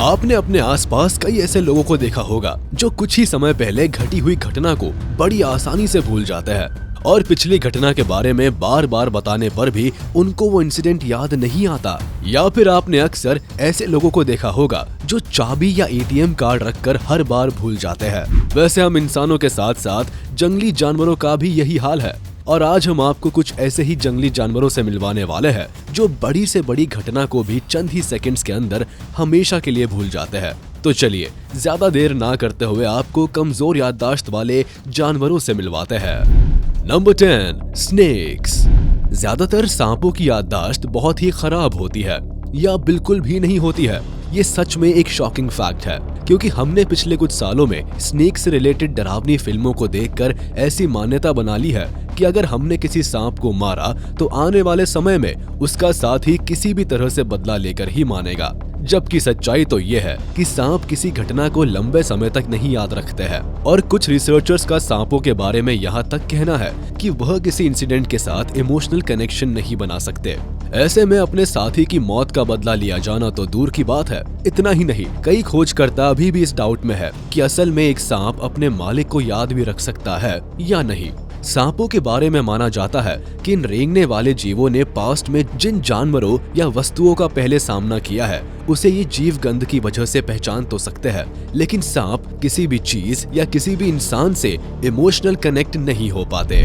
आपने अपने आसपास कई ऐसे लोगों को देखा होगा जो कुछ ही समय पहले घटी हुई घटना को बड़ी आसानी से भूल जाते हैं और पिछली घटना के बारे में बार बार बताने पर भी उनको वो इंसिडेंट याद नहीं आता। या फिर आपने अक्सर ऐसे लोगों को देखा होगा जो चाबी या एटीएम कार्ड रखकर हर बार भूल जाते हैं। वैसे हम इंसानों के साथ साथ जंगली जानवरों का भी यही हाल है और आज हम आपको कुछ ऐसे ही जंगली जानवरों से मिलवाने वाले हैं जो बड़ी से बड़ी घटना को भी चंद ही सेकंड्स के अंदर हमेशा के लिए भूल जाते हैं। तो चलिए ज्यादा देर ना करते हुए आपको कमजोर याददाश्त वाले जानवरों से मिलवाते हैं। Number 10, snakes. ज्यादातर सांपों की याददाश्त बहुत ही खराब होती है या बिल्कुल भी नहीं होती है। ये सच में एक शॉकिंग फैक्ट है क्योंकि हमने पिछले कुछ सालों में स्नेक से रिलेटेड डरावनी फिल्मों को देखकर ऐसी मान्यता बना ली है कि अगर हमने किसी सांप को मारा तो आने वाले समय में उसका साथी किसी भी तरह से बदला लेकर ही मानेगा। जबकि सच्चाई तो ये है कि सांप किसी घटना को लंबे समय तक नहीं याद रखते हैं और कुछ रिसर्चर्स का सांपों के बारे में यहाँ तक कहना है कि वह किसी इंसिडेंट के साथ इमोशनल कनेक्शन नहीं बना सकते। ऐसे में अपने साथी की मौत का बदला लिया जाना तो दूर की बात है। इतना ही नहीं, कई खोजकर्ता अभी भी इस डाउट में है कि असल में एक सांप अपने मालिक को याद भी रख सकता है या नहीं। सांपों के बारे में माना जाता है कि इन रेंगने वाले जीवों ने पास्ट में जिन जानवरों या वस्तुओं का पहले सामना किया है उसे ये जीव गंध की वजह से पहचान तो सकते हैं, लेकिन सांप किसी भी चीज या किसी भी इंसान से इमोशनल कनेक्ट नहीं हो पाते।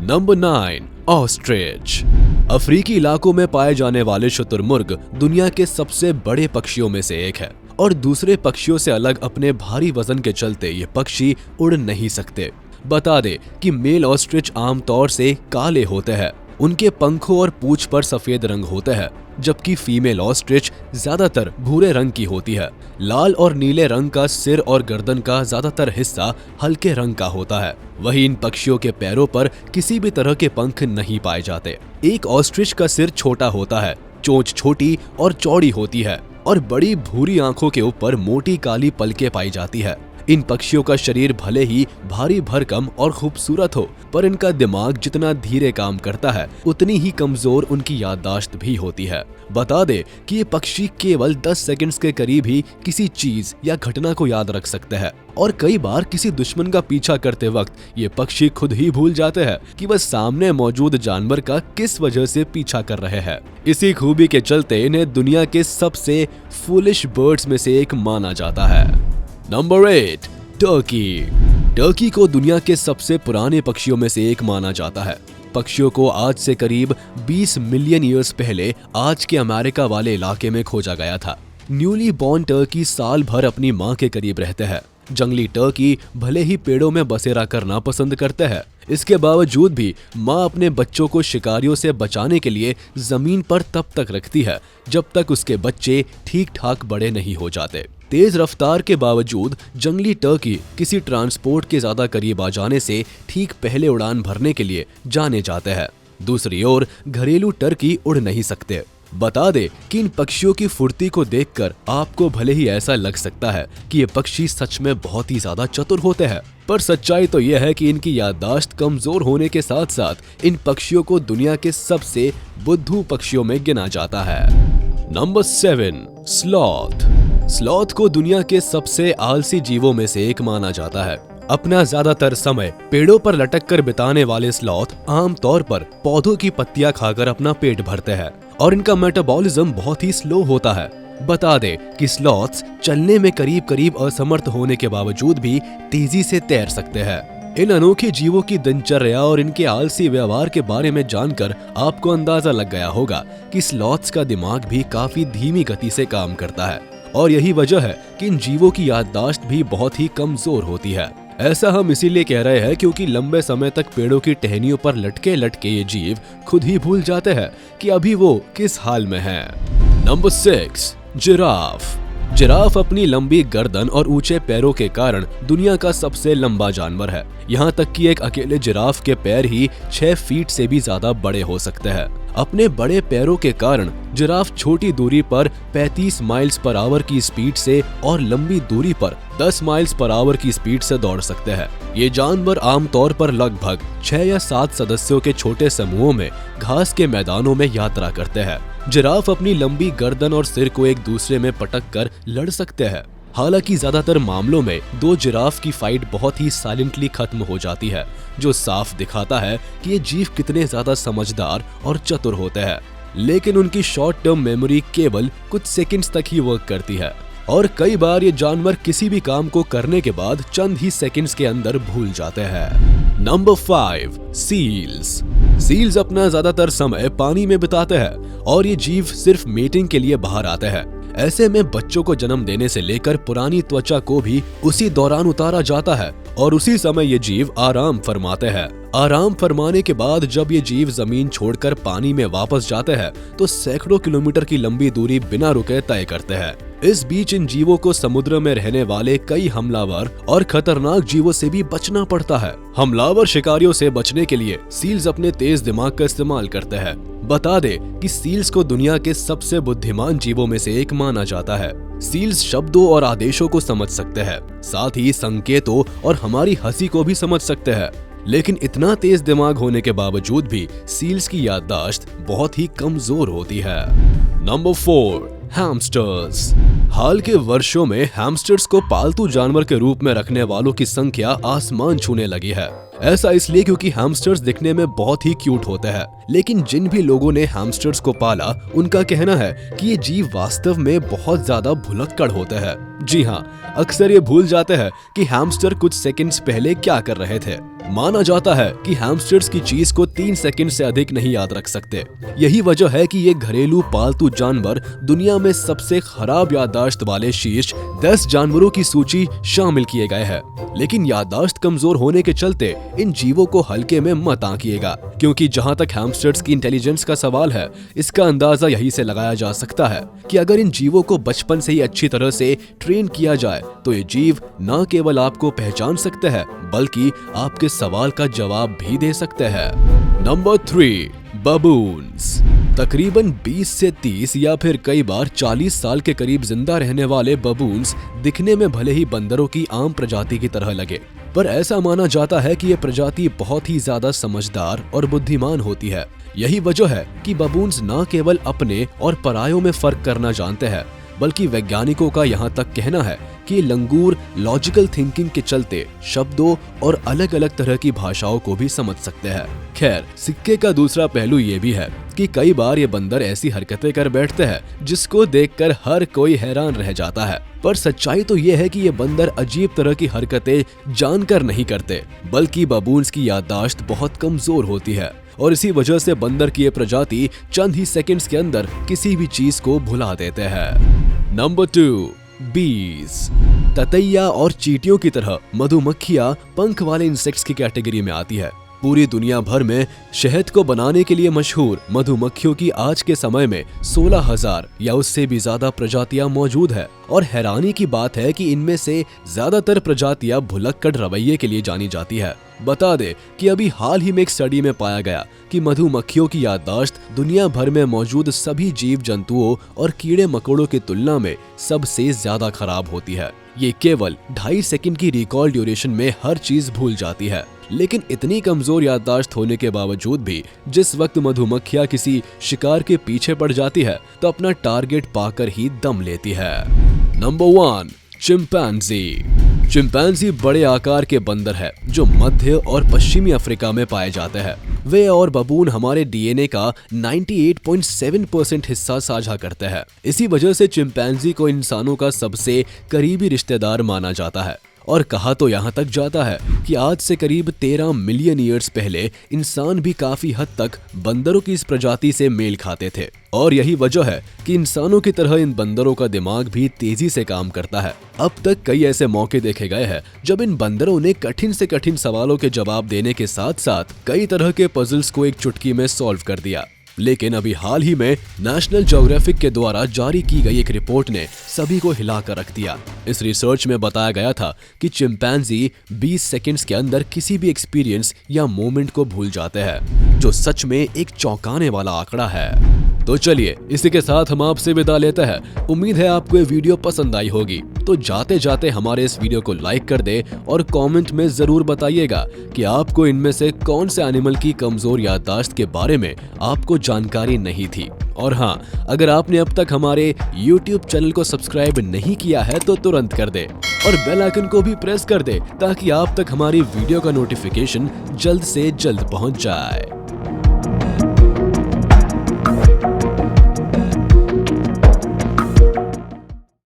Number 9, ostrich. अफ्रीकी इलाकों में पाए जाने वाले शुतुरमुर्ग दुनिया के सबसे बड़े पक्षियों में से एक है और दूसरे पक्षियों से अलग अपने भारी वजन के चलते ये पक्षी उड़ नहीं सकते। बता दे कि मेल ऑस्ट्रिच आमतौर से काले होते हैं, उनके पंखों और पूंछ पर सफेद रंग होते हैं, जबकि फीमेल ऑस्ट्रिच ज्यादातर भूरे रंग की होती है। लाल और नीले रंग का सिर और गर्दन का ज्यादातर हिस्सा हल्के रंग का होता है। वहीं इन पक्षियों के पैरों पर किसी भी तरह के पंख नहीं पाए जाते। एक ऑस्ट्रिच का सिर छोटा होता है, चोंच छोटी और चौड़ी होती है और बड़ी भूरी आंखों के ऊपर मोटी काली पलकें पाई जाती है। इन पक्षियों का शरीर भले ही भारी भरकम और खूबसूरत हो, पर इनका दिमाग जितना धीरे काम करता है उतनी ही कमजोर उनकी याददाश्त भी होती है। बता दे कि ये पक्षी केवल 10 सेकंड्स के करीब ही किसी चीज या घटना को याद रख सकते हैं और कई बार किसी दुश्मन का पीछा करते वक्त ये पक्षी खुद ही भूल जाते हैं कि वह सामने मौजूद जानवर का किस वजह से पीछा कर रहे हैं। इसी खूबी के चलते इन्हें दुनिया के सबसे फूलिश बर्ड्स में से एक माना जाता है। Number 8, Turkey. टर्की को दुनिया के सबसे पुराने पक्षियों में से एक माना जाता है। पक्षियों को आज से करीब 20 मिलियन ईयर्स पहले आज के अमेरिका वाले इलाके में खोजा गया था। न्यूली बॉर्न टर्की साल भर अपनी मां के करीब रहते हैं। जंगली टर्की भले ही पेड़ों में बसेरा करना पसंद करते हैं, इसके बावजूद भी मां अपने बच्चों को शिकारियों से बचाने के लिए जमीन पर तब तक रखती है जब तक उसके बच्चे ठीक ठाक बड़े नहीं हो जाते। तेज रफ्तार के बावजूद जंगली टर्की किसी ट्रांसपोर्ट के ज्यादा करीब आ जाने से ठीक पहले उड़ान भरने के लिए जाने जाते हैं। दूसरी ओर घरेलू टर्की उड़ नहीं सकते। बता दे कि इन पक्षियों की फुर्ती को देखकर आपको भले ही ऐसा लग सकता है कि ये पक्षी सच में बहुत ही ज्यादा चतुर होते हैं, पर सच्चाई तो यह है कि इनकी याददाश्त कमजोर होने के साथ साथ इन पक्षियों को दुनिया के सबसे बुद्धू पक्षियों में गिना जाता है। Number 7, sloth. स्लॉथ को दुनिया के सबसे आलसी जीवों में से एक माना जाता है। अपना ज्यादातर समय पेड़ों पर लटक कर बिताने वाले स्लॉथ आमतौर पर पौधों की पत्तियां खाकर अपना पेट भरते हैं और इनका मेटाबॉलिज्म बहुत ही स्लो होता है। बता दे कि स्लॉथ्स चलने में करीब करीब असमर्थ होने के बावजूद भी तेजी से तैर सकते हैं। इन अनोखे जीवों की दिनचर्या और इनके आलसी व्यवहार के बारे में जानकर आपको अंदाजा लग गया होगा कि स्लॉथ्स का दिमाग भी काफी धीमी गति से काम करता है और यही वजह है कि इन जीवों की याददाश्त भी बहुत ही कमजोर होती है। ऐसा हम इसीलिए कह रहे हैं क्योंकि लंबे समय तक पेड़ों की टहनियों पर लटके लटके ये जीव खुद ही भूल जाते हैं कि अभी वो किस हाल में है। Number 6, giraffe. जिराफ अपनी लंबी गर्दन और ऊंचे पैरों के कारण दुनिया का सबसे लंबा जानवर है। यहाँ तक कि एक अकेले जिराफ के पैर ही 6 फीट से भी ज्यादा बड़े हो सकते हैं। अपने बड़े पैरों के कारण जिराफ छोटी दूरी पर 35 माइल्स पर आवर की स्पीड से और लंबी दूरी पर 10 माइल्स पर आवर की स्पीड से दौड़ सकते हैं। ये जानवर आमतौर पर लगभग 6 या 7 सदस्यों के छोटे समूहों में घास के मैदानों में यात्रा करते हैं। जिराफ अपनी लंबी गर्दन और सिर को एक दूसरे में पटक कर लड़ सकते हैं। हालांकि ज्यादातर मामलों में दो जिराफ की फाइट बहुत ही साइलेंटली खत्म हो जाती है, जो साफ दिखाता है कि ये जीव कितने ज्यादा समझदार और चतुर होते हैं। लेकिन उनकी शॉर्ट टर्म मेमोरी केवल कुछ सेकंड्स तक ही वर्क करती है और कई बार ये जानवर किसी भी काम को करने के बाद चंद ही सेकंड्स के अंदर भूल जाते हैं। Number 5, seals. सील्स अपना ज्यादातर समय पानी में बिताते हैं और ये जीव सिर्फ मेटिंग के लिए बाहर आते हैं। ऐसे में बच्चों को जन्म देने से लेकर पुरानी त्वचा को भी उसी दौरान उतारा जाता है और उसी समय ये जीव आराम फरमाते हैं। आराम फरमाने के बाद जब ये जीव जमीन छोड़कर पानी में वापस जाते हैं तो सैकड़ों किलोमीटर की लंबी दूरी बिना रुके तय करते हैं। इस बीच इन जीवों को समुद्र में रहने वाले कई हमलावर और खतरनाक जीवों से भी बचना पड़ता है। हमलावर शिकारियों से बचने के लिए सील्स अपने तेज दिमाग का इस्तेमाल करते हैं। बता दे कि सील्स को दुनिया के सबसे बुद्धिमान जीवों में से एक माना जाता है। सील्स शब्दों और आदेशों को समझ सकते हैं, साथ ही संकेतों और हमारी हंसी को भी समझ सकते हैं। लेकिन इतना तेज दिमाग होने के बावजूद भी सील्स की याददाश्त बहुत ही कमजोर होती है। Number 4, hamsters. हाल के वर्षों में हैमस्टर्स को पालतू जानवर के रूप में रखने वालों की संख्या आसमान छूने लगी है। ऐसा इसलिए क्योंकि हैमस्टर्स दिखने में बहुत ही क्यूट होते हैं, लेकिन जिन भी लोगों ने हैमस्टर्स को पाला उनका कहना है कि ये जीव वास्तव में बहुत ज्यादा भुलक्कड़ होते हैं। जी हाँ, अक्सर ये भूल जाते हैं कि हैमस्टर कुछ सेकंड्स पहले क्या कर रहे थे। माना जाता है कि हैमस्टर्स की चीज को 3 सेकंड से अधिक नहीं याद रख सकते। यही वजह है कि ये घरेलू पालतू जानवर दुनिया में सबसे खराब याददाश्त वाले शीर्ष 10 जानवरों की सूची शामिल किए गए हैं। लेकिन याददाश्त कमजोर होने के चलते इन जीवों को हल्के में मत आंकिएगा, क्योंकि जहां तक हैमस्टर्स की इंटेलिजेंस का सवाल है, इसका अंदाजा यही से लगाया जा सकता है कि अगर इन जीवों को बचपन से ही अच्छी तरह से ट्रेन किया जाए तो ये जीव न केवल आपको पहचान सकते हैं बल्कि आपके सवाल का जवाब भी दे सकते हैं। Number 3, baboons. तकरीबन 20 से 30 या फिर कई बार 40 साल के करीब जिंदा रहने वाले बबून्स दिखने में भले ही बंदरों की आम प्रजाति की तरह लगे, पर ऐसा माना जाता है कि ये प्रजाति बहुत ही ज्यादा समझदार और बुद्धिमान होती है। यही वजह है कि बबून्स न केवल अपने और परायों में फर्क करना जानते हैं, बल्कि वैज्ञानिकों का यहाँ तक कहना है कि लंगूर लॉजिकल थिंकिंग के चलते शब्दों और अलग अलग तरह की भाषाओं को भी समझ सकते हैं। खैर, सिक्के का दूसरा पहलू ये भी है कि कई बार ये बंदर ऐसी हरकतें कर बैठते हैं जिसको देखकर हर कोई हैरान रह जाता है। पर सच्चाई तो ये है कि ये बंदर अजीब तरह की हरकतें जानकर नहीं करते, बल्कि बबून्स की याददाश्त बहुत कमजोर होती है और इसी वजह से बंदर की ये प्रजाति चंद ही सेकंड्स के अंदर किसी भी चीज को भुला देते हैं। नंबर 2, बीज। ततैया और चींटियों की तरह मधुमक्खियां पंख वाले इंसेक्ट्स की कैटेगरी में आती है। पूरी दुनिया भर में शहद को बनाने के लिए मशहूर मधुमक्खियों की आज के समय में 16,000 या उससे भी ज्यादा प्रजातियां मौजूद है और हैरानी की बात है कि इनमें से ज्यादातर प्रजातियां भुलक्कड़ रवैये के लिए जानी जाती है। बता दे कि अभी हाल ही में एक स्टडी में पाया गया कि मधुमक्खियों की याददाश्त दुनिया भर में मौजूद सभी जीव जंतुओं और कीड़े मकोड़ों की तुलना में सबसे ज्यादा खराब होती है। ये केवल 2.5 सेकंड की रिकॉल ड्यूरेशन में हर चीज भूल जाती है। लेकिन इतनी कमजोर याददाश्त होने के बावजूद भी जिस वक्त मधुमक्खियां किसी शिकार के पीछे पड़ जाती है तो अपना टारगेट पाकर ही दम लेती है। Number 1, chimpanzee. चिंपैंजी बड़े आकार के बंदर है जो मध्य और पश्चिमी अफ्रीका में पाए जाते हैं। वे और बबून हमारे डीएनए का 98.7% हिस्सा साझा करते हैं। इसी वजह से चिंपैंजी को इंसानों का सबसे करीबी रिश्तेदार माना जाता है और कहा तो यहाँ तक जाता है कि आज से करीब 13 मिलियन ईयर्स पहले इंसान भी काफी हद तक बंदरों की इस प्रजाति से मेल खाते थे और यही वजह है कि इंसानों की तरह इन बंदरों का दिमाग भी तेजी से काम करता है। अब तक कई ऐसे मौके देखे गए हैं जब इन बंदरों ने कठिन से कठिन सवालों के जवाब देने के साथ साथ कई तरह के पजल्स को एक चुटकी में सॉल्व कर दिया। लेकिन अभी हाल ही में नेशनल ज्योग्राफिक के द्वारा जारी की गई एक रिपोर्ट ने सभी को हिलाकर रख दिया। इस रिसर्च में बताया गया था कि चिंपैंजी 20 सेकंड्स के अंदर किसी भी एक्सपीरियंस या मोमेंट को भूल जाते हैं, जो सच में एक चौंकाने वाला आंकड़ा है। तो चलिए इसी के साथ हम आपसे विदा लेते हैं। उम्मीद है आपको ये वीडियो पसंद आई होगी। तो जाते जाते हमारे इस वीडियो को लाइक कर दे और कमेंट में जरूर बताइएगा कि आपको इनमें से कौन से एनिमल की कमजोर याददाश्त के बारे में आपको जानकारी नहीं थी। और हाँ, अगर आपने अब तक हमारे YouTube चैनल को सब्सक्राइब नहीं किया है तो तुरंत कर दे और बेल आइकन को भी प्रेस कर दे ताकि आप तक हमारी वीडियो का नोटिफिकेशन जल्द से जल्द पहुंच जाए।